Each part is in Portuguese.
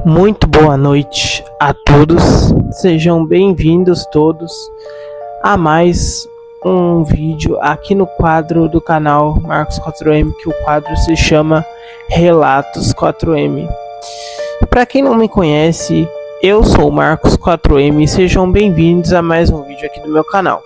Muito boa noite a todos, sejam bem-vindos todos a mais um vídeo aqui no quadro do canal Marcos 4M, que o quadro se chama Relatos 4M. Para quem não me conhece, eu sou o Marcos 4M, sejam bem-vindos a mais um vídeo aqui do meu canal.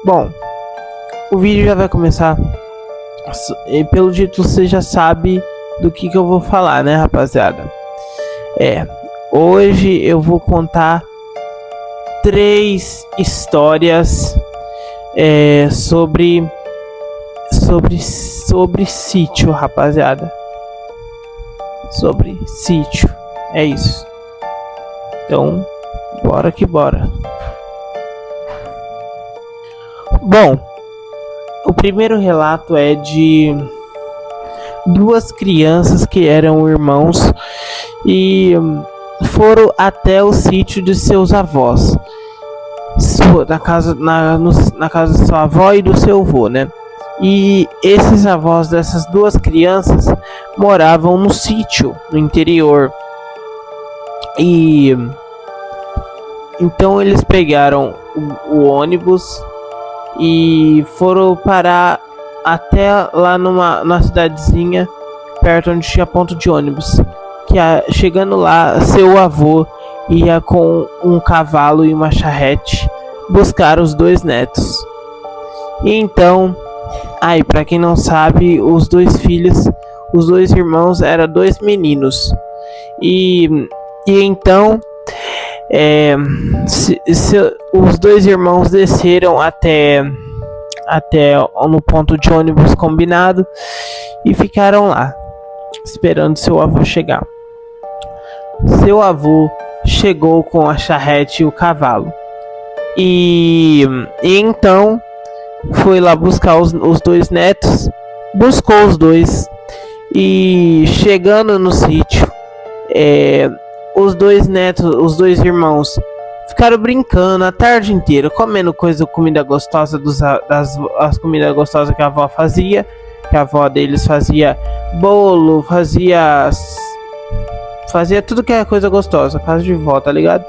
Bom, o vídeo já vai começar, e pelo título você já sabe do que eu vou falar, né, rapaziada? Hoje eu vou contar 3 histórias sobre sítio, rapaziada. Sobre sítio, é isso. Então, bora que bora. Bom, o primeiro relato é de 2 crianças que eram irmãos e foram até o sítio de seus avós, na casa da sua avó e do seu avô, né? E esses avós dessas 2 crianças moravam no sítio, no interior. E então eles pegaram o ônibus e foram parar até lá numa cidadezinha perto onde tinha ponto de ônibus. Chegando lá, seu avô ia com um cavalo e uma charrete buscar os 2 netos. E então, para quem não sabe, os 2 filhos, os 2 irmãos eram 2 meninos. E então os 2 irmãos desceram até no ponto de ônibus combinado e ficaram lá esperando seu avô chegar. Seu avô chegou com a charrete e o cavalo e então foi lá buscar os 2 netos, buscou os 2 e chegando no sítio, os 2 netos, os 2 irmãos ficaram brincando a tarde inteira, comendo comida gostosa as comidas gostosas que a avó fazia. Que a avó deles fazia bolo, fazia tudo que é coisa gostosa. Casa de vó, tá ligado?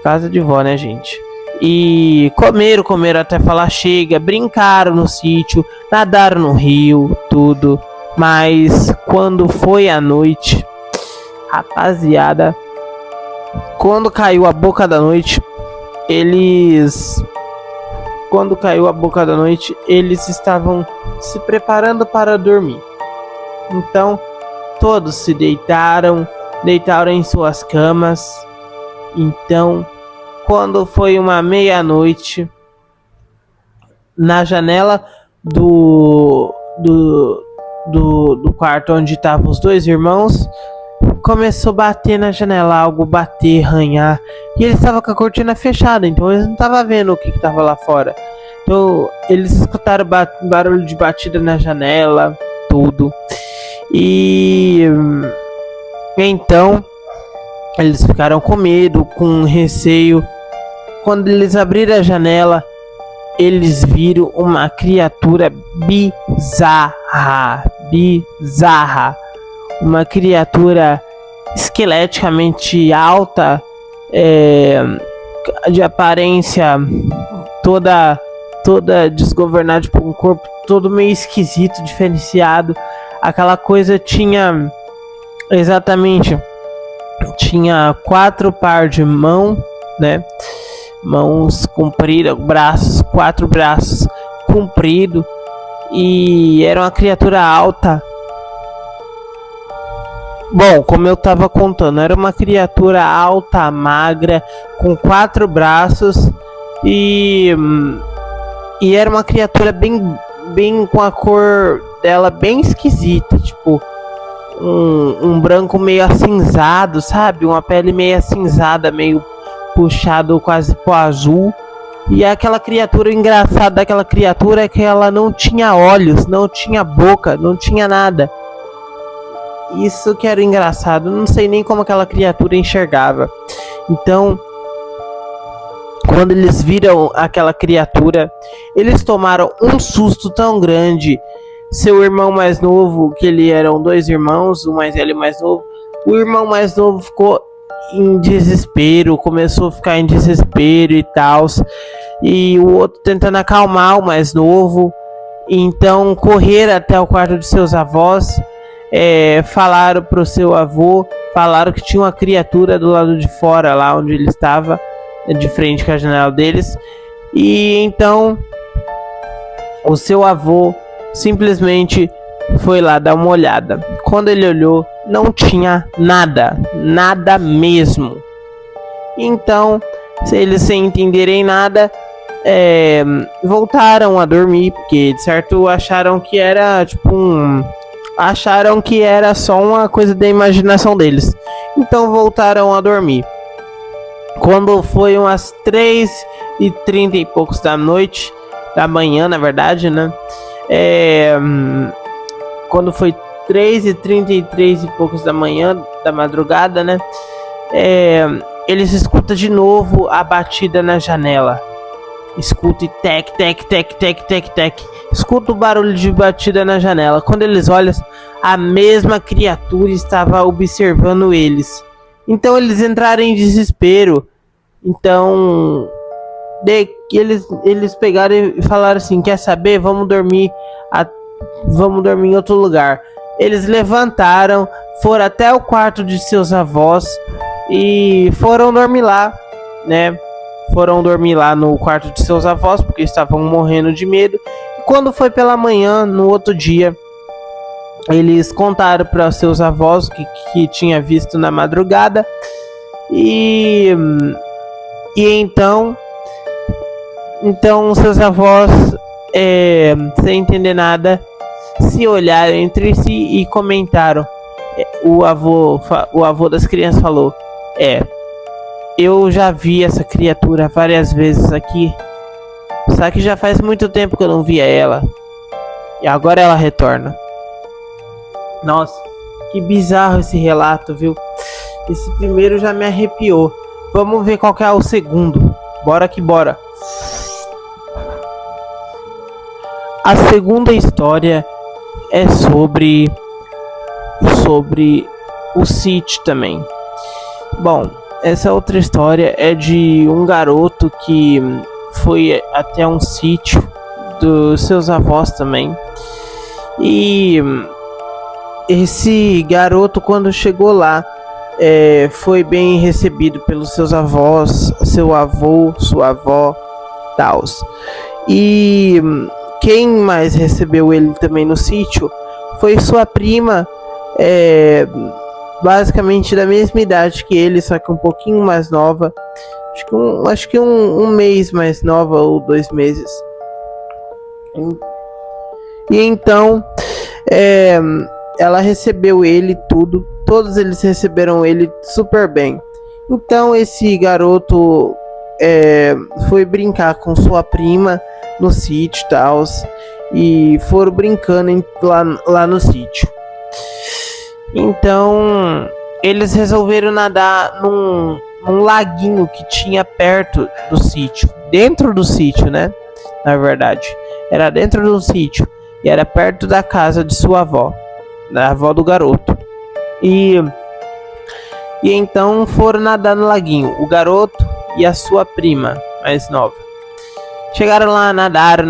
Casa de vó, né, gente? E comeram até falar chega, brincaram no sítio, nadaram no rio, tudo. Mas quando foi à noite, rapaziada, quando caiu a boca da noite, eles estavam se preparando para dormir. Então, todos se deitaram em suas camas. Então, quando foi uma meia-noite, na janela do quarto onde estavam os 2 irmãos, começou a bater na janela, algo bater, arranhar, e eles estavam com a cortina fechada, então eles não estavam vendo o que estava lá fora. Então eles escutaram barulho de batida na janela, tudo, e então eles ficaram com medo, com receio. Quando eles abriram a janela, eles viram uma criatura bizarra, uma criatura esqueleticamente alta, de aparência toda desgovernada, tipo, um corpo todo meio esquisito, diferenciado. Aquela coisa tinha 4 par de mão, né? Mãos compridas, 4 braços compridos, e era uma criatura alta. Bom, como eu tava contando, era uma criatura alta, magra, com 4 braços e era uma criatura bem com a cor dela bem esquisita, tipo um branco meio acinzado, sabe? Uma pele meio acinzada, meio puxado quase pro azul. E aquela criatura, o engraçado daquela criatura é que ela não tinha olhos, não tinha boca, não tinha nada. Isso que era engraçado, não sei nem como aquela criatura enxergava. Então, quando eles viram aquela criatura, eles tomaram um susto tão grande. Seu irmão mais novo, que eram 2 irmãos, o mais velho e o mais novo, O irmão mais novo ficou em desespero, começou a ficar em desespero e tal. E o outro tentando acalmar o mais novo. Então correram até o quarto de seus avós, falaram pro seu avô, falaram que tinha uma criatura do lado de fora, lá onde ele estava, de frente com a janela deles. E então o seu avô simplesmente foi lá dar uma olhada. Quando ele olhou, não tinha nada, nada mesmo. Então, se eles sem entenderem nada, voltaram a dormir, porque de certo acharam que era acharam que era só uma coisa da imaginação deles. Então voltaram a dormir. Quando foi umas 3h30 e poucos da noite, da manhã, na verdade, né? Quando foi 3h33 e poucos da manhã, da madrugada, né? Eles escutam de novo a batida na janela. Escuta e tec, tec, tec, tec, tec, tec. Escuta o barulho de batida na janela. Quando eles olham, a mesma criatura estava observando eles. Então eles entraram em desespero. Então eles pegaram e falaram assim: quer saber? Vamos dormir em outro lugar. Eles levantaram, foram até o quarto de seus avós e foram dormir lá, né? Foram dormir lá no quarto de seus avós, porque estavam morrendo de medo. E quando foi pela manhã, no outro dia, eles contaram para seus avós que tinha visto na madrugada. E então seus avós, sem entender nada, se olharam entre si e comentaram. O avô das crianças falou: eu já vi essa criatura várias vezes aqui, só que já faz muito tempo que eu não via ela, e agora ela retorna. Nossa, que bizarro esse relato, viu? Esse primeiro já me arrepiou. Vamos ver qual que é o segundo. Bora que bora. A segunda história é sobre o sítio também. Bom, essa outra história é de um garoto que foi até um sítio dos seus avós também. E esse garoto, quando chegou lá, foi bem recebido pelos seus avós, seu avô, sua avó, tals. E quem mais recebeu ele também no sítio foi sua prima, basicamente da mesma idade que ele, só que um pouquinho mais nova. Acho que um mês mais nova, ou 2 meses. E então ela recebeu ele tudo. Todos eles receberam ele super bem. Então esse garoto foi brincar com sua prima no sítio e tal. E foram brincando lá no sítio. Então eles resolveram nadar num laguinho que tinha perto do sítio. Dentro do sítio, né? Na verdade, era dentro do sítio. E era perto da casa de sua avó, da avó do garoto. E então foram nadar no laguinho, o garoto e a sua prima mais nova. Chegaram lá, nadaram.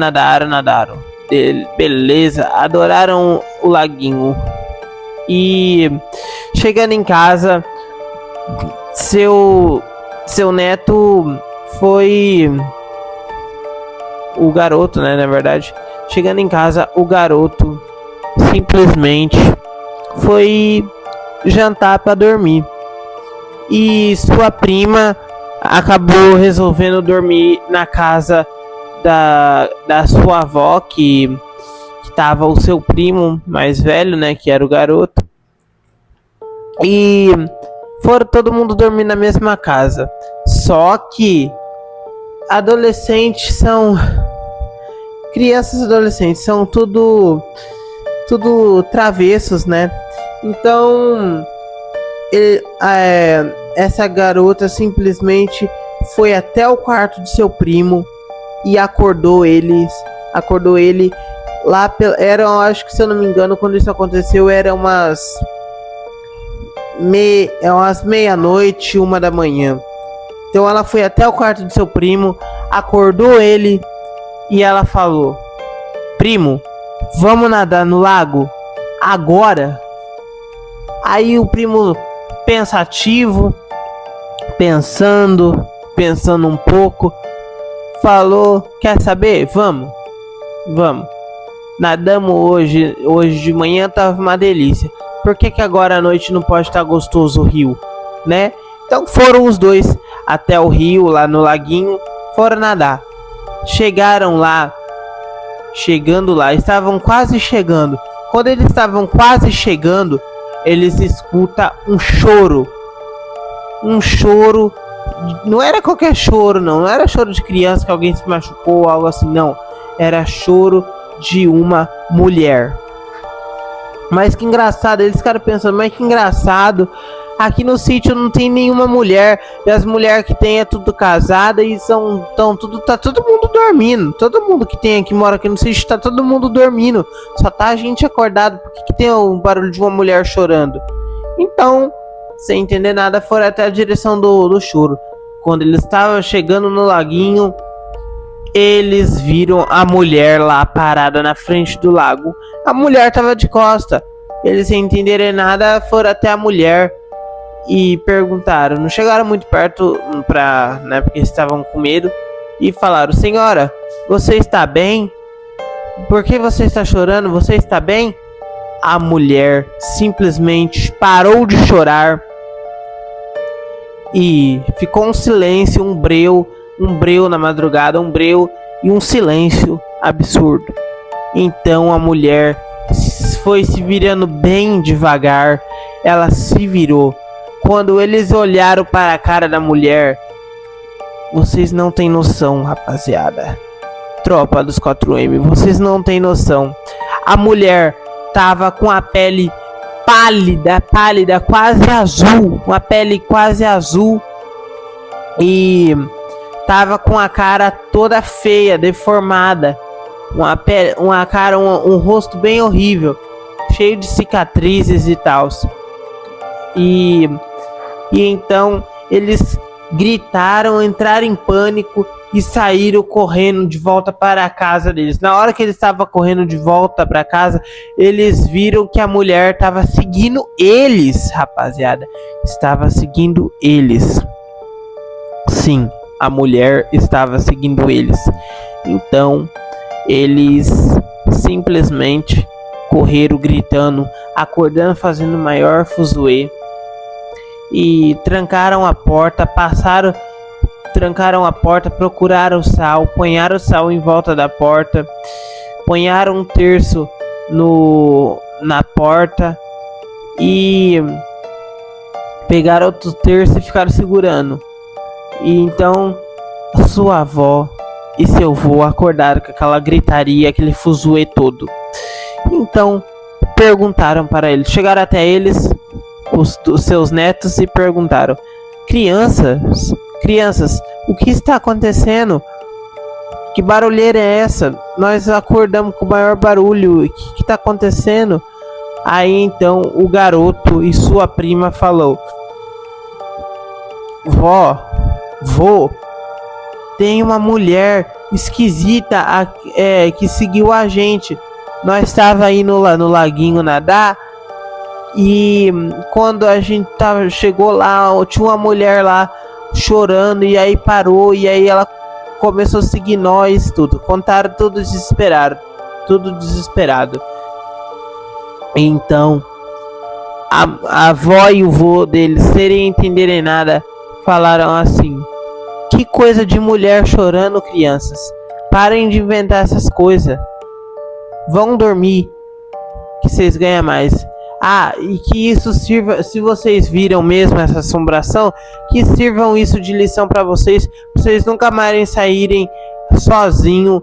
Beleza, adoraram o laguinho. E chegando em casa, seu neto foi... O garoto, né, na verdade. Chegando em casa, o garoto simplesmente foi jantar para dormir. E sua prima acabou resolvendo dormir na casa da sua avó, que tava o seu primo mais velho, né, que era o garoto. E foram todo mundo dormir na mesma casa. Só que crianças e adolescentes são tudo travessos, né? Então essa garota simplesmente foi até o quarto de seu primo e acordou ele lá. Acho que, se eu não me engano, quando isso aconteceu, era umas umas meia-noite, 1 da manhã. Então ela foi até o quarto do seu primo, acordou ele e ela falou: primo, vamos nadar no lago? Agora? Aí o primo, pensativo, pensando um pouco, falou: quer saber? Vamos. Nadamos hoje de manhã, tava uma delícia. Por que agora à noite não pode estar gostoso o rio, né? Então foram os dois até o rio, lá no laguinho, foram nadar. Chegando lá, estavam quase chegando. Quando eles estavam quase chegando, eles escutam um choro. Um choro, não era qualquer choro, não era choro de criança que alguém se machucou ou algo assim, não. Era choro de uma mulher. Mas que engraçado, eles ficaram pensando, mas que engraçado, aqui no sítio não tem nenhuma mulher, e as mulheres que tem é tudo casada e tá todo mundo dormindo. Todo mundo que mora aqui no sítio tá todo mundo dormindo. Só tá a gente acordado. Por que tem o barulho de uma mulher chorando? Então, sem entender nada, foram até a direção do choro. Quando eles estavam chegando no laguinho, eles viram a mulher lá parada na frente do lago. A mulher tava de costa. Eles, sem entenderem nada, foram até a mulher e perguntaram. Não chegaram muito perto né, porque estavam com medo. E falaram: senhora, você está bem? Por que você está chorando? Você está bem? A mulher simplesmente parou de chorar e ficou um silêncio, um breu na madrugada, um breu e um silêncio absurdo. Então a mulher foi se virando bem devagar, ela se virou. Quando eles olharam para a cara da mulher, vocês não têm noção, rapaziada. Tropa dos 4M, vocês não têm noção. A mulher tava com a pele pálida, quase azul, uma pele quase azul, e tava com a cara toda feia, deformada, um rosto bem horrível, cheio de cicatrizes e tal. E então eles gritaram, entraram em pânico e saíram correndo de volta para a casa deles. Na hora que eles estavam correndo de volta para casa, eles viram que a mulher estava seguindo eles, rapaziada. Estava seguindo eles. Sim, a mulher estava seguindo eles. Então, eles simplesmente correram gritando, acordando, fazendo maior fuzuê. E trancaram a porta, procuraram o sal, ponharam o sal em volta da porta, ponharam um terço na porta e pegaram outro terço e ficaram segurando. E então sua avó e seu avô acordaram com aquela gritaria, aquele fuzuê todo. Então perguntaram para eles, chegaram até eles, os seus netos, e perguntaram: crianças, o que está acontecendo? Que barulheira é essa? Nós acordamos com o maior barulho. O que está acontecendo? Aí então o garoto e sua prima falou: vô, tem uma mulher esquisita que seguiu a gente. Nós estava aí no laguinho nadar, e quando a gente chegou lá, tinha uma mulher lá chorando, e aí parou, e aí ela começou a seguir nós, tudo. Contaram tudo desesperado. Então a avó e o vô deles, sem entenderem nada, falaram assim: que coisa de mulher chorando, crianças. Parem de inventar essas coisas. Vão dormir, que vocês ganham mais. E que isso sirva, se vocês viram mesmo essa assombração, que sirvam isso de lição para vocês nunca mais saírem sozinho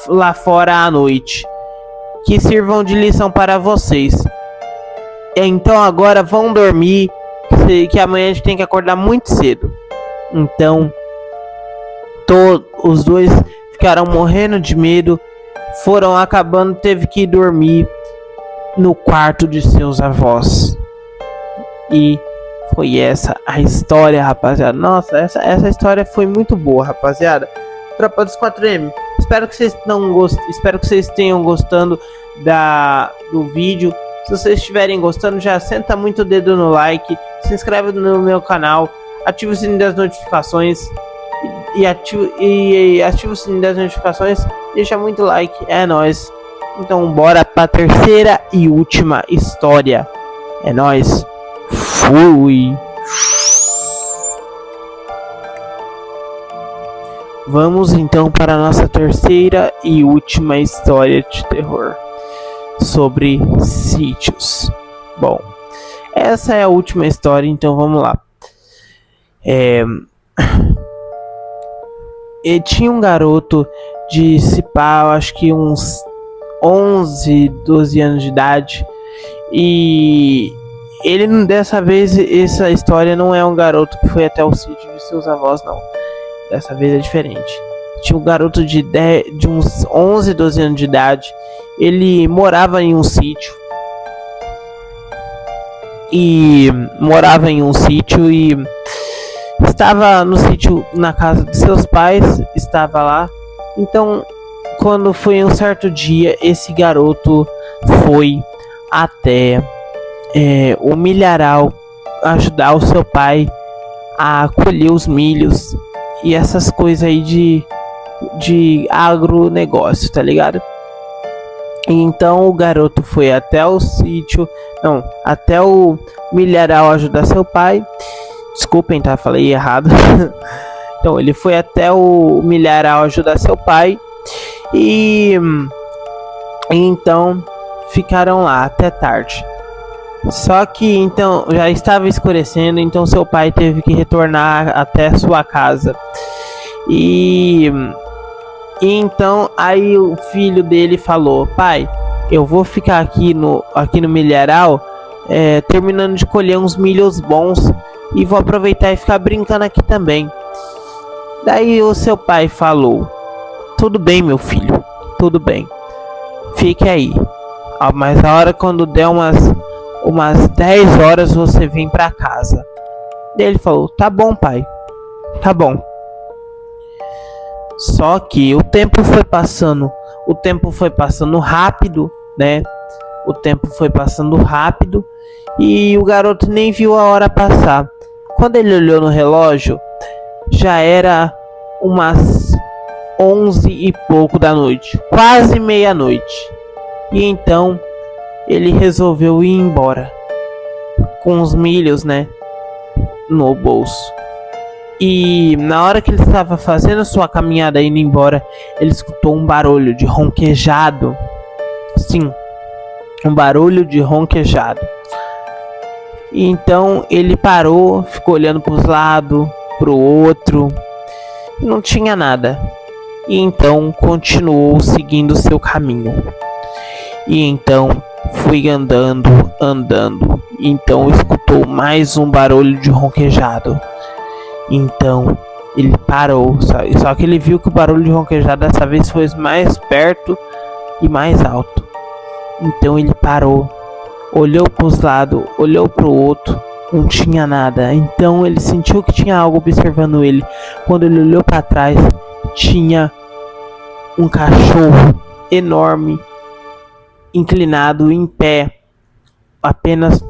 lá fora à noite. Que sirvam de lição para vocês. Então agora vão dormir, que amanhã a gente tem que acordar muito cedo. Então os dois ficaram morrendo de medo, foram acabando, teve que dormir no quarto de seus avós. E foi essa a história, rapaziada. Nossa, essa história foi muito boa, rapaziada. Tropa dos 4M, espero que vocês tenham gostando do vídeo. Se vocês estiverem gostando, já senta muito o dedo no like, se inscreve no meu canal, ativa o sininho das notificações e ativa o sininho das notificações, deixa muito like, é nóis. Então bora pra terceira e última história. É nóis. Fui. Vamos então para a nossa terceira e última história de terror sobre sítios. Bom, essa é a última história, então vamos lá. E tinha um garoto de Cipá, acho que uns 11, 12 anos de idade. E ele, dessa vez, essa história não é um garoto que foi até o sítio de seus avós, não. Dessa vez é diferente. Tinha um garoto de uns 11, 12 anos de idade. Ele morava em um sítio. E estava no sítio na casa de seus pais. Estava lá. Então, quando foi um certo dia, esse garoto foi até o milharal ajudar o seu pai a colher os milhos e essas coisas aí de agronegócio, tá ligado? Então o garoto foi até o sítio, até o milharal ajudar seu pai. Desculpem, tá? Falei errado. Então ele foi até o milharal ajudar seu pai e então ficaram lá até tarde. Só que então já estava escurecendo, então seu pai teve que retornar até sua casa. E então aí o filho dele falou: pai, eu vou ficar aqui no milharal terminando de colher uns milhos bons e vou aproveitar e ficar brincando aqui também. Daí o seu pai falou: tudo bem, meu filho, tudo bem, fique aí, mas a hora quando der umas 10 horas você vem pra casa. Daí ele falou: tá bom, pai, tá bom. Só que o tempo foi passando rápido, né? O tempo foi passando rápido e o garoto nem viu a hora passar. Quando ele olhou no relógio, já era umas 11 e pouco da noite, quase meia-noite. E então ele resolveu ir embora com os milhos, né, no bolso. E na hora que ele estava fazendo sua caminhada indo embora, ele escutou um barulho de ronquejado. Sim, um barulho de ronquejado. E então ele parou, ficou olhando para os lados, para o outro, e não tinha nada. E então continuou seguindo seu caminho. E então foi andando. E então escutou mais um barulho de ronquejado. Então ele parou, só que ele viu que o barulho de ronquejado dessa vez foi mais perto e mais alto. Então ele parou, olhou para os lados, olhou para o outro, não tinha nada. Então ele sentiu que tinha algo observando ele. Quando ele olhou para trás, tinha um cachorro enorme, inclinado em pé, apenas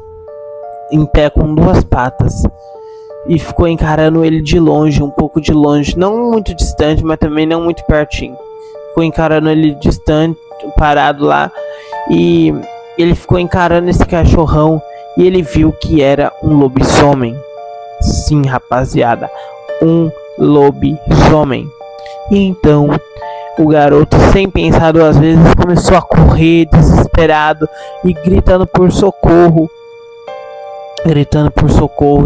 em pé com duas patas. E ficou encarando ele de longe, um pouco de longe, não muito distante, mas também não muito pertinho. Ficou encarando ele distante, parado lá, e ele ficou encarando esse cachorrão e ele viu que era um lobisomem. Sim, rapaziada, um lobisomem. E então o garoto, sem pensar duas vezes, começou a correr desesperado e gritando por socorro.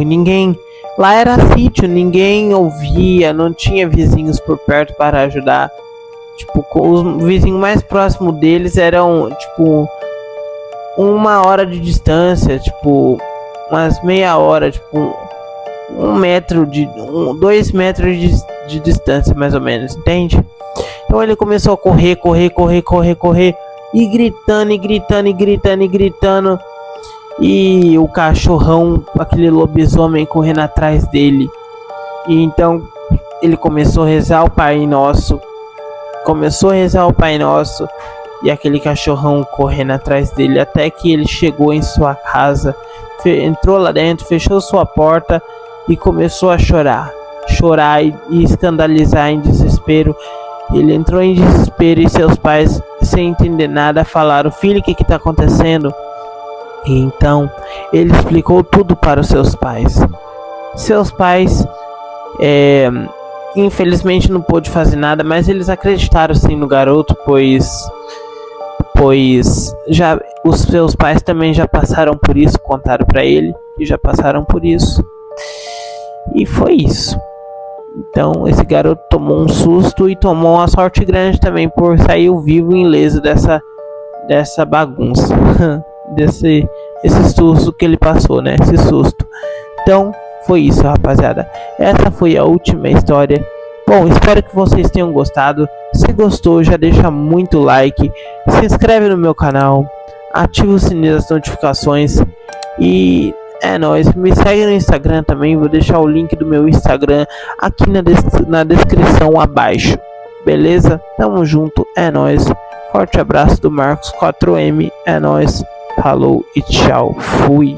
E ninguém... Lá era sítio, ninguém ouvia, não tinha vizinhos por perto para ajudar. Tipo, os vizinhos mais próximos deles eram, tipo, 1 hora de distância, tipo, umas meia hora, tipo, 2 metros de distância, mais ou menos, entende? Então ele começou a correr, e gritando. e o cachorrão, aquele lobisomem correndo atrás dele. E então ele começou a rezar o Pai Nosso. E aquele cachorrão correndo atrás dele, até que ele chegou em sua casa, entrou lá dentro, fechou sua porta e começou a chorar e escandalizar em desespero. Ele entrou em desespero e seus pais, sem entender nada, falaram: filho, o que está acontecendo? E então ele explicou tudo para os seus pais. Seus pais infelizmente não pôde fazer nada, mas eles acreditaram sim no garoto, pois já os seus pais também já passaram por isso, contaram para ele que já passaram por isso. E foi isso. Então esse garoto tomou um susto e tomou uma sorte grande também por sair vivo e ileso dessa bagunça, desse susto que ele passou, né? Esse susto. Então foi isso, rapaziada. Essa foi a última história. Bom, espero que vocês tenham gostado. Se gostou, já deixa muito like, se inscreve no meu canal, ativa o sininho das notificações e é nóis. Me segue no Instagram também, vou deixar o link do meu Instagram aqui na descrição abaixo. Beleza? Tamo junto, é nóis. Forte abraço do Marcos 4M, é nóis. Falou e tchau, fui.